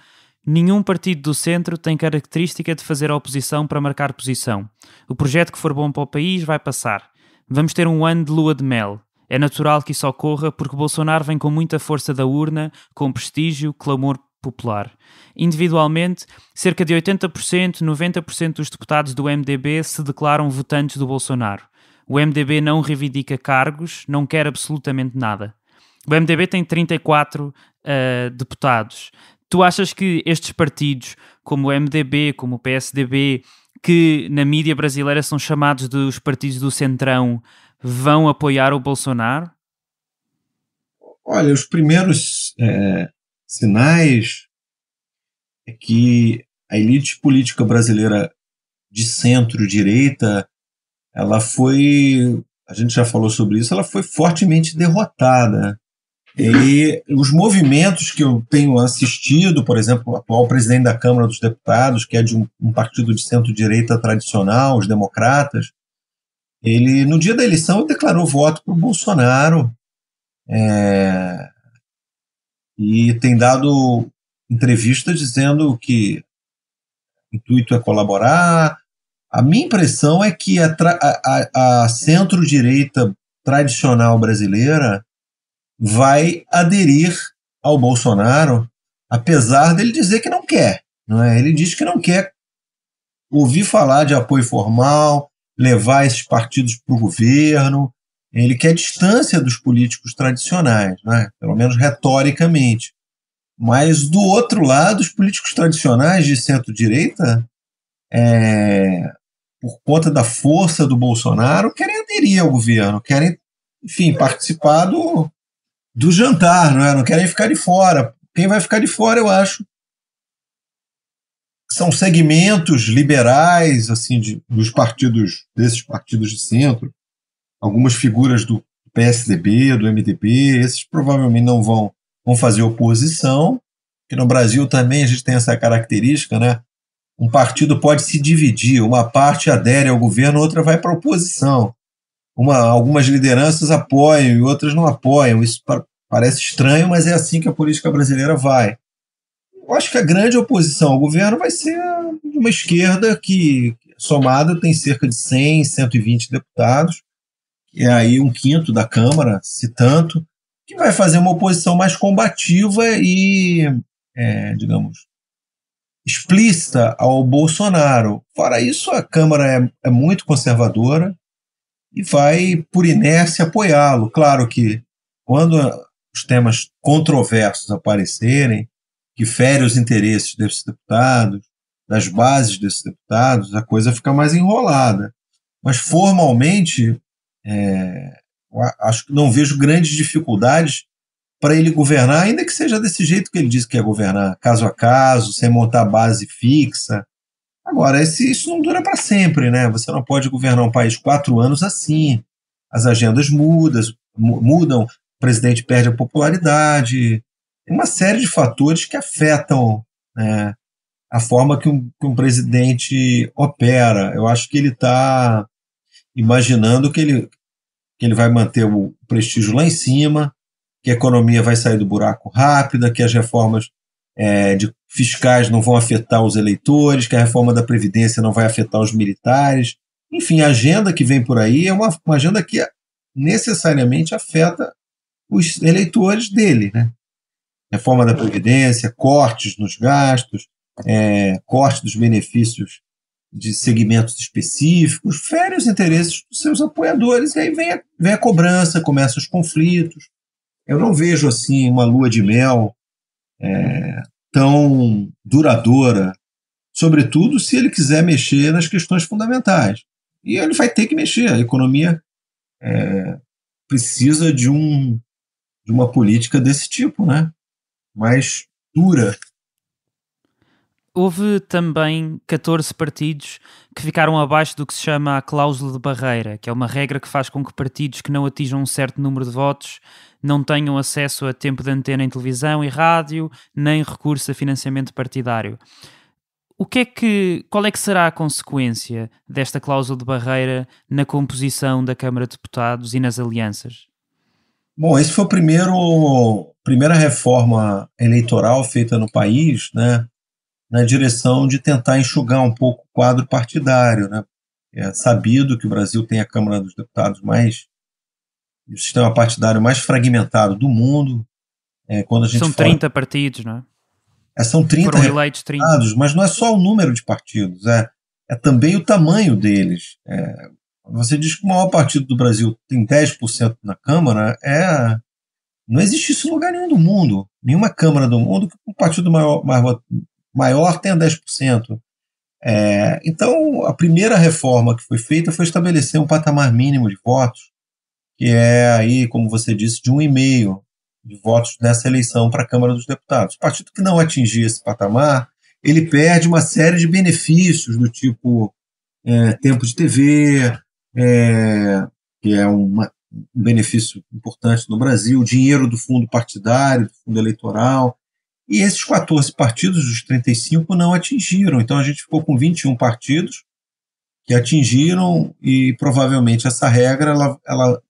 nenhum partido do centro tem característica de fazer oposição para marcar posição. O projeto que for bom para o país vai passar. Vamos ter um ano de lua de mel. É natural que isso ocorra porque Bolsonaro vem com muita força da urna, com prestígio, clamor popular. Individualmente, cerca de 80%, 90% dos deputados do MDB se declaram votantes do Bolsonaro. O MDB não reivindica cargos, não quer absolutamente nada. O MDB tem 34 deputados. Tu achas que estes partidos, como o MDB, como o PSDB, que na mídia brasileira são chamados dos partidos do Centrão, vão apoiar o Bolsonaro? Olha, os primeiros sinais é que a elite política brasileira de centro-direita, ela foi, a gente já falou sobre isso, ela foi fortemente derrotada. E os movimentos que eu tenho assistido, por exemplo, o atual presidente da Câmara dos Deputados, que é de um partido de centro-direita tradicional, os democratas, ele, no dia da eleição, declarou voto para o Bolsonaro e tem dado entrevistas dizendo que o intuito é colaborar. A minha impressão é que a centro-direita tradicional brasileira vai aderir ao Bolsonaro, apesar dele dizer que não quer. Não é? Ele diz que não quer ouvir falar de apoio formal, levar esses partidos para o governo. Ele quer distância dos políticos tradicionais, né? Pelo menos retoricamente. Mas, do outro lado, os políticos tradicionais de centro-direita, por conta da força do Bolsonaro, querem aderir ao governo, querem, enfim, participar do jantar, não é? Não querem ficar de fora. Quem vai ficar de fora, eu acho, são segmentos liberais, assim, desses partidos de centro, algumas figuras do PSDB, do MDB, esses provavelmente não vão fazer oposição, porque no Brasil também a gente tem essa característica, né? Um partido pode se dividir, uma parte adere ao governo, outra vai para a oposição. Algumas lideranças apoiam e outras não apoiam. Isso parece estranho, mas é assim que a política brasileira vai. Eu acho que a grande oposição ao governo vai ser uma esquerda que, somada, tem cerca de 100, 120 deputados, e aí um quinto da Câmara, se tanto, que vai fazer uma oposição mais combativa e, digamos, explícita ao Bolsonaro. Fora isso, a Câmara é muito conservadora e vai, por inércia, apoiá-lo. Claro que, quando os temas controversos aparecerem, que ferem os interesses desses deputados, das bases desses deputados, a coisa fica mais enrolada. Mas, formalmente, acho que não vejo grandes dificuldades para ele governar, ainda que seja desse jeito que ele diz que quer governar, caso a caso, sem montar base fixa. Agora, isso não dura para sempre, né? Você não pode governar um país 4 anos assim. As agendas mudam, o presidente perde a popularidade. Tem uma série de fatores que afetam, né, a forma que um presidente opera. Eu acho que ele está imaginando que ele vai manter o prestígio lá em cima, que a economia vai sair do buraco rápida, que as reformas fiscais não vão afetar os eleitores, que a reforma da Previdência não vai afetar os militares. Enfim, a agenda que vem por aí é uma agenda que necessariamente afeta os eleitores dele, né? Reforma da Previdência, cortes nos gastos, corte dos benefícios de segmentos específicos, fere os interesses dos seus apoiadores, e aí vem a cobrança, começam os conflitos. Eu não vejo assim uma lua de mel tão duradoura, sobretudo se ele quiser mexer nas questões fundamentais. E ele vai ter que mexer. A economia precisa de uma política desse tipo, né? Mais dura. Houve também 14 partidos que ficaram abaixo do que se chama a cláusula de barreira, que é uma regra que faz com que partidos que não atinjam um certo número de votos não tenham acesso a tempo de antena em televisão e rádio, nem recurso a financiamento partidário. Qual é que será a consequência desta cláusula de barreira na composição da Câmara de Deputados e nas alianças? Bom, esse foi a primeira reforma eleitoral feita no país, né, na direção de tentar enxugar um pouco o quadro partidário, né? É sabido que o Brasil tem a Câmara dos Deputados o sistema partidário mais fragmentado do mundo. Quando a gente São 30 partidos, não é? São 30 Foram eleitos 30. Mas não é só o número de partidos, é também o tamanho deles. Você diz que o maior partido do Brasil tem 10% na Câmara, não existe isso em lugar nenhum do mundo. Nenhuma Câmara do mundo que o partido maior tenha 10%. Então, a primeira reforma que foi feita foi estabelecer um patamar mínimo de votos, que é aí, como você disse, de 1,5 de votos nessa eleição para a Câmara dos Deputados. O partido que não atingir esse patamar, ele perde uma série de benefícios do tipo tempo de TV, que é um benefício importante no Brasil, dinheiro do fundo partidário, do fundo eleitoral. E esses 14 partidos dos 35 não atingiram. Então a gente ficou com 21 partidos que atingiram e provavelmente essa regra ela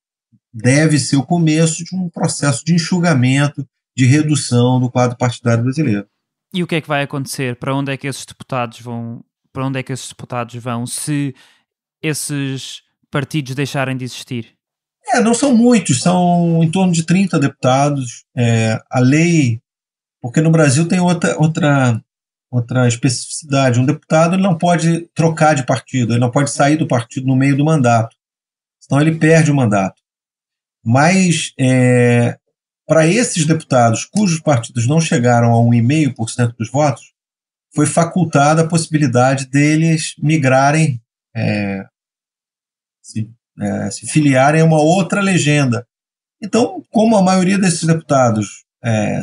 deve ser o começo de um processo de enxugamento, de redução do quadro partidário brasileiro. E o que é que vai acontecer? Para onde é que esses deputados vão? Para onde é que esses deputados vão se esses partidos deixarem de existir? Não são muitos, são em torno de 30 deputados. A lei, porque no Brasil tem outra especificidade. Um deputado ele não pode trocar de partido, ele não pode sair do partido no meio do mandato, senão ele perde o mandato. Mas para esses deputados cujos partidos não chegaram a 1,5% dos votos, foi facultada a possibilidade deles migrarem, se filiarem a uma outra legenda. Então, como a maioria desses deputados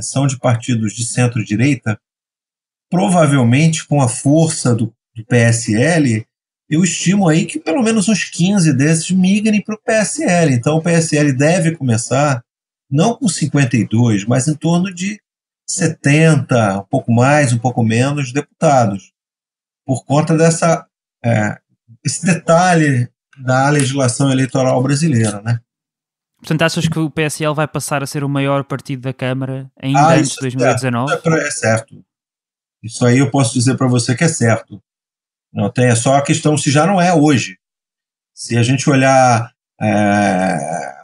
são de partidos de centro-direita, provavelmente com a força do PSL, eu estimo aí que pelo menos uns 15 desses migrem para o PSL. Então o PSL deve começar, não com 52, mas em torno de 70, um pouco mais, um pouco menos, deputados, por conta esse detalhe da legislação eleitoral brasileira, né? Portanto, achas que o PSL vai passar a ser o maior partido da Câmara ainda antes de 2019? É certo. Isso aí eu posso dizer para você que é certo. Não tem, é só a questão se já não é hoje. Se a gente olhar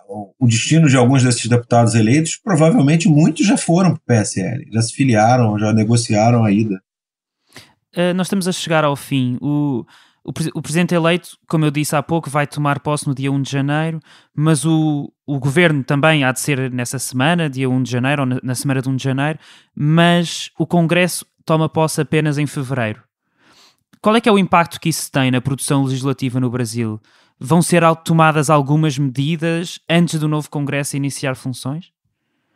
o destino de alguns desses deputados eleitos, provavelmente muitos já foram para o PSL, já se filiaram, já negociaram a ida. Nós estamos a chegar ao fim. O presidente eleito, como eu disse há pouco, vai tomar posse no dia 1 de janeiro, mas o governo também há de ser nessa semana, dia 1 de janeiro, ou na semana de 1 de janeiro, mas o Congresso toma posse apenas em fevereiro. Qual é que é o impacto que isso tem na produção legislativa no Brasil? Vão ser tomadas algumas medidas antes do novo Congresso iniciar funções?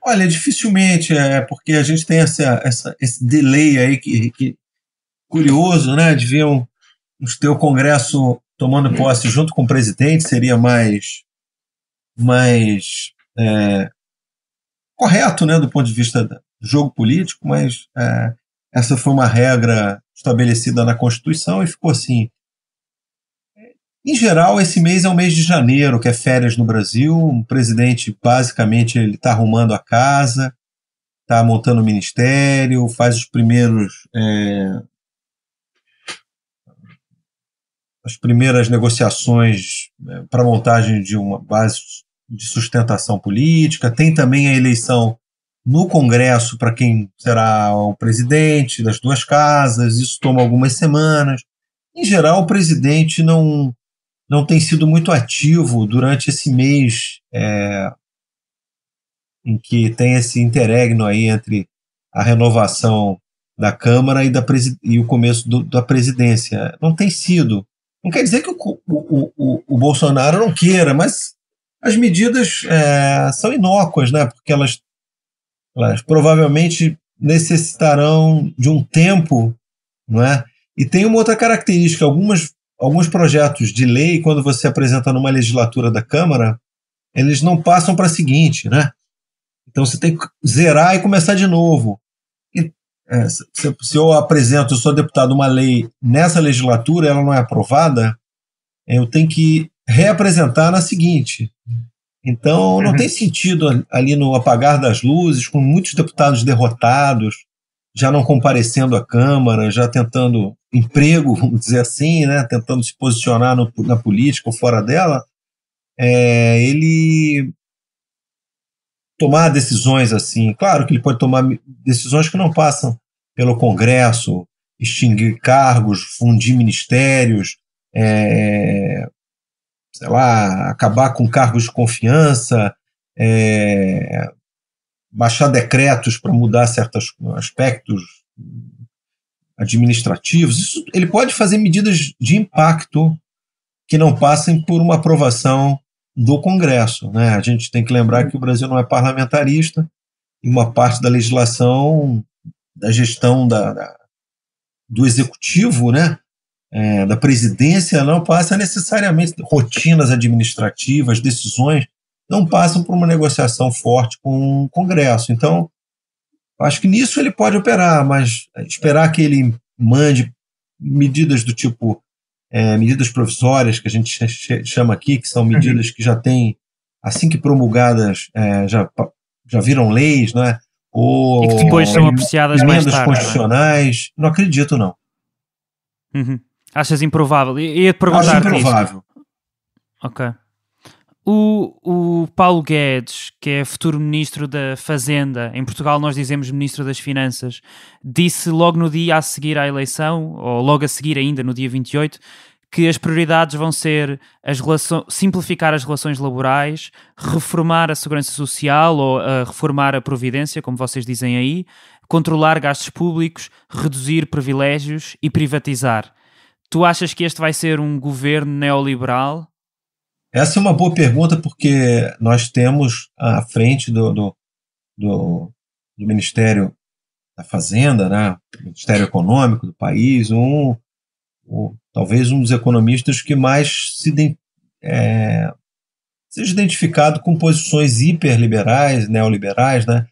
Olha, dificilmente, porque a gente tem esse delay aí que curioso, né? Deviam ter o Congresso tomando posse junto com o presidente, seria mais correto, né, do ponto de vista do jogo político, mas essa foi uma regra estabelecida na Constituição e ficou assim. Em geral, esse mês é o mês de janeiro, que é férias no Brasil. O presidente, basicamente, ele está arrumando a casa, está montando o ministério, faz as primeiras negociações para a montagem de uma base de sustentação política. Tem também a eleição no Congresso para quem será o presidente das duas casas. Isso toma algumas semanas. Em geral, o presidente não tem sido muito ativo durante esse mês em que tem esse interregno aí entre a renovação da Câmara e o começo da presidência. Não tem sido. Não quer dizer que o Bolsonaro não queira, mas As medidas são inócuas, né? Porque elas provavelmente necessitarão de um tempo, não é? E tem uma outra característica: alguns projetos de lei, quando você apresenta numa legislatura da Câmara, eles não passam para a seguinte, né? Então você tem que zerar e começar de novo. Se eu apresento, eu sou deputado, uma lei nessa legislatura, ela não é aprovada, eu tenho que reapresentar na seguinte. Então não tem sentido ali no apagar das luzes, com muitos deputados derrotados, já não comparecendo à Câmara, já tentando emprego, vamos dizer assim, né? Tentando se posicionar na política ou fora dela, ele tomar decisões assim. Claro que ele pode tomar decisões que não passam pelo Congresso, extinguir cargos, fundir ministérios, sei lá, acabar com cargos de confiança, baixar decretos para mudar certos aspectos administrativos. Isso, ele pode fazer medidas de impacto que não passem por uma aprovação do Congresso, né? A gente tem que lembrar que o Brasil não é parlamentarista e uma parte da legislação, da gestão do executivo, né? Da presidência, não passa necessariamente, rotinas administrativas, decisões, não passam por uma negociação forte com o Congresso. Então, acho que nisso ele pode operar, mas esperar que ele mande medidas do tipo medidas provisórias, que a gente chama aqui, que são medidas que já têm, assim que promulgadas, já viram leis, né? Ou e que depois são apreciadas mais tarde. Constitucionais, não acredito, não. Uhum. Achas improvável? Ia perguntar. Acho improvável. Ok. O Paulo Guedes, que é futuro Ministro da Fazenda, em Portugal nós dizemos Ministro das Finanças, disse logo no dia a seguir à eleição, ou logo a seguir ainda, no dia 28, que as prioridades vão ser simplificar as relações laborais, reformar a segurança social ou reformar a Previdência, como vocês dizem aí, controlar gastos públicos, reduzir privilégios e privatizar. Tu achas que este vai ser um governo neoliberal? Essa é uma boa pergunta, porque nós temos à frente do Ministério da Fazenda, né, Ministério Econômico do país, talvez um dos economistas que mais seja identificado com posições hiperliberais, neoliberais, né?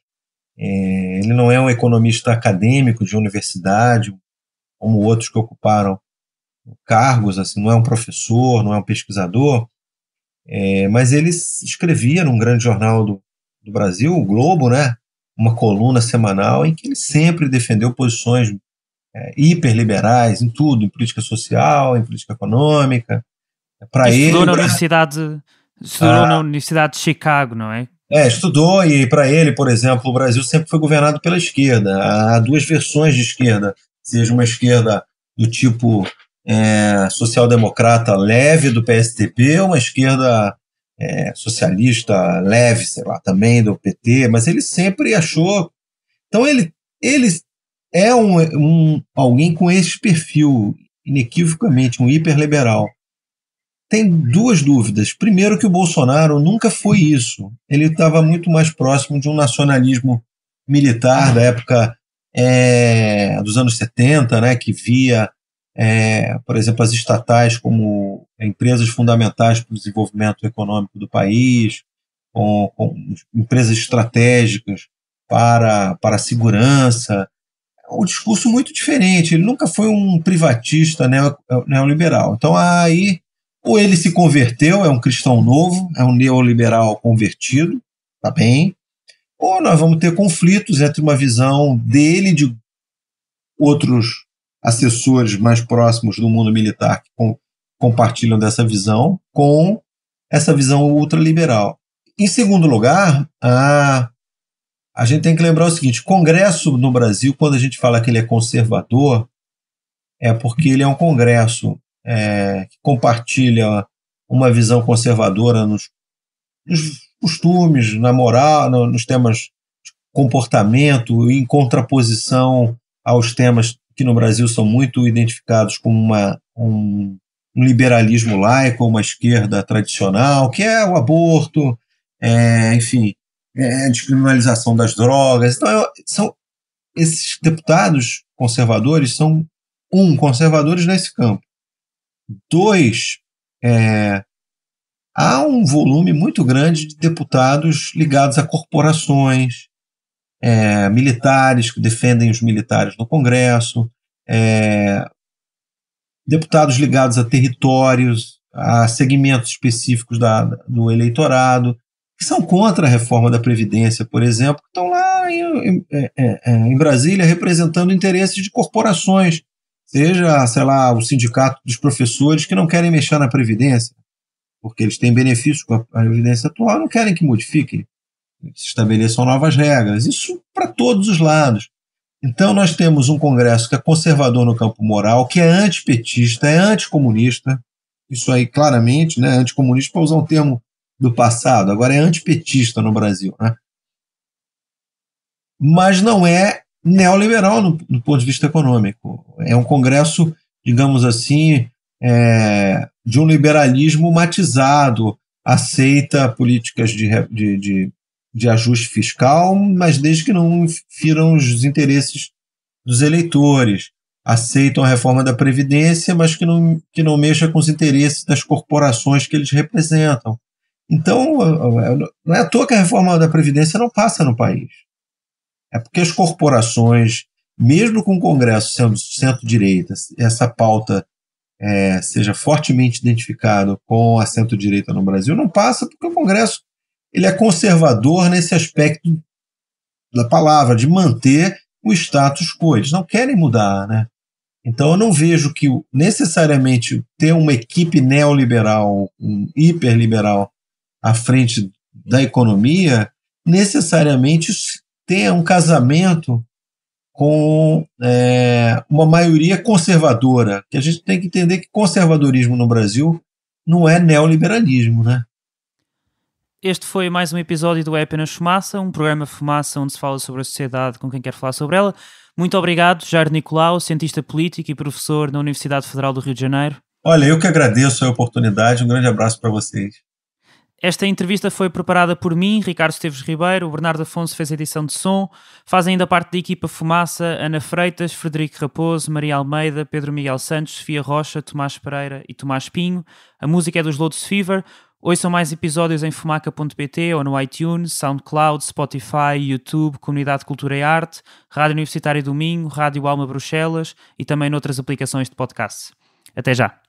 Ele não é um economista acadêmico de universidade, como outros que ocuparam cargos, assim, não é um professor, não é um pesquisador, mas ele escrevia num grande jornal do Brasil, o Globo, né, uma coluna semanal em que ele sempre defendeu posições hiperliberais em tudo, em política social, em política econômica. Estudou na Universidade de Chicago, não é? Estudou, e para ele, por exemplo, o Brasil sempre foi governado pela esquerda. Há duas versões de esquerda, seja uma esquerda do tipo social-democrata leve do PSDB, uma esquerda socialista leve, sei lá, também do PT, mas ele sempre achou... Então ele é alguém com esse perfil, inequivocamente, um hiperliberal. Tem duas dúvidas. Primeiro, que o Bolsonaro nunca foi isso. Ele estava muito mais próximo de um nacionalismo militar da época dos anos 70, né, que via, por exemplo, as estatais como empresas fundamentais para o desenvolvimento econômico do país, com empresas estratégicas para a segurança. Um discurso muito diferente. Ele nunca foi um privatista neoliberal. Então, aí, ou ele se converteu, é um cristão novo, é um neoliberal convertido, tá bem, ou nós vamos ter conflitos entre uma visão dele e de outros assessores mais próximos do mundo militar que compartilham dessa visão com essa visão ultraliberal. Em segundo lugar, a gente tem que lembrar o seguinte: o Congresso no Brasil, quando a gente fala que ele é conservador, é porque ele é um Congresso que compartilha uma visão conservadora nos costumes, na moral, nos temas de comportamento, em contraposição aos temas que no Brasil são muito identificados como uma um liberalismo laico, uma esquerda tradicional, que é o aborto, enfim, a descriminalização das drogas. Então, esses deputados conservadores são, conservadores nesse campo. 2, há um volume muito grande de deputados ligados a corporações, militares, que defendem os militares no Congresso, deputados ligados a territórios, a segmentos específicos do eleitorado, que são contra a reforma da Previdência, por exemplo, que estão lá em Brasília representando interesses de corporações, seja, sei lá, o sindicato dos professores que não querem mexer na Previdência, porque eles têm benefícios com a Previdência atual, não querem que modifiquem, que se estabeleçam novas regras. Isso para todos os lados. Então nós temos um Congresso que é conservador no campo moral, que é antipetista, é anticomunista, isso aí claramente, né, anticomunista para usar um termo do passado, agora é antipetista no Brasil, né? Mas não é neoliberal do ponto de vista econômico. É um Congresso, digamos assim, de um liberalismo matizado, aceita políticas de ajuste fiscal, mas desde que não firam os interesses dos eleitores. Aceitam a reforma da Previdência, mas que não mexa com os interesses das corporações que eles representam. Então, não é à toa que a reforma da Previdência não passa no país. É porque as corporações, mesmo com o Congresso sendo centro-direita, essa pauta seja fortemente identificado com a centro-direita no Brasil, não passa porque o Congresso ele é conservador nesse aspecto da palavra, de manter o status quo. Eles não querem mudar, né? Então eu não vejo que necessariamente ter uma equipe neoliberal, um hiperliberal à frente da economia, necessariamente tenha um casamento com uma maioria conservadora, que a gente tem que entender que conservadorismo no Brasil não é neoliberalismo, né? Este foi mais um episódio do É Apenas Fumaça, um programa Fumaça onde se fala sobre a sociedade com quem quer falar sobre ela. Muito obrigado, Jair Nicolau, cientista político e professor na Universidade Federal do Rio de Janeiro. Olha, eu que agradeço a oportunidade, um grande abraço para vocês. Esta entrevista foi preparada por mim, Ricardo Esteves Ribeiro, o Bernardo Afonso fez a edição de som, fazem ainda parte da equipa Fumaça Ana Freitas, Frederico Raposo, Maria Almeida, Pedro Miguel Santos, Sofia Rocha, Tomás Pereira e Tomás Pinho. A música é dos Lotus Fever. Ouçam mais episódios em fumaca.pt ou no iTunes, SoundCloud, Spotify, YouTube, Comunidade Cultura e Arte, Rádio Universitária do Minho, Rádio Alma Bruxelas e também noutras aplicações de podcast. Até já!